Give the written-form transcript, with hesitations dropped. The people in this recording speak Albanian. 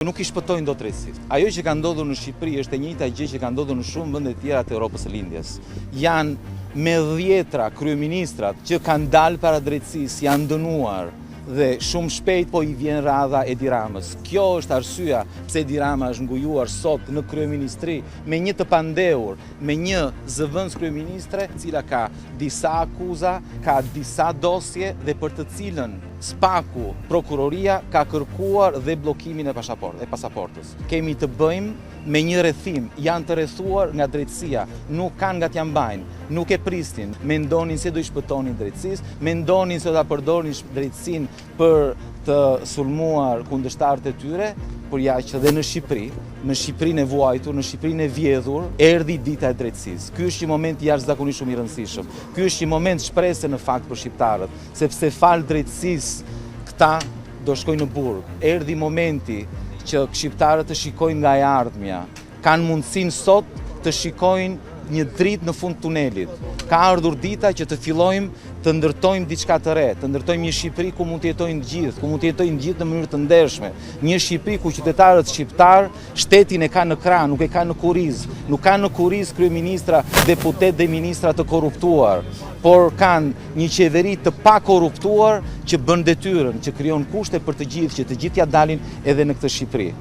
Nuk I shpëtojnë dot drejtësisë. Ajo që ka ndodhur në Shqipëri është e njëjta gjë që ka ndodhur në shumë vende të tjera të Europës së Lindjes. Janë me dhjetra kryeministrat që kanë dalë para drejtësisë, janë dënuar dhe shumë shpejt po I vjen radha Edi Ramës. Kjo është arsyeja pse Edi Rama është ngujuar sot në kryeministri me një të pandehur, me një zëvendës kryeministre, e cila ka disa akuza, ka disa dosje dhe për të cilën SPAK-u, prokuroria ka kërkuar dhe bllokimin e pasaportës. Kemi të bëjmë me një rrethim, janë të rrethuar nga drejtësia, nuk kanë nga t'ja mbajnë, nuk e pristin, mendonin se do I shpëtonin drejtësisë, mendonin se do ta përdorin drejtësinë për të sulmuar kundërshtarët e tyre, por ja që dhe në Shqipërinë e vuajtur, në Shqipërinë e vjedhur, erdhi dita e drejtësisë. Ky është një moment jashtëzakonisht shumë I rëndësishëm. Ky është një moment shprese në fakt për shqiptarët, sepse fal drejtësisë këta do shkojnë në burg. Erdhi momenti që shqiptarët të shikojnë nga e ardhmja, kanë mundësinë sot të shikojnë një dritë në fund tunelit. Ka ardhur dita që të fillojmë të ndërtojmë diçka të re, të ndërtojmë një Shqipëri ku mund të jetojnë gjithë, ku mund të jetojnë gjithë në mënyrë të ndershme. Një Shqipëri ku qytetarët shqiptar shtetin e ka në krah, nuk e ka në kuriz. Nuk ka në kuriz kryeministra, deputet dhe ministra të korruptuar, por kanë një qeveri të pa korruptuar që bën detyrën, që krijon kushte për të gjithë, që të gjithë ja dalin edhe në këtë Shqipëri.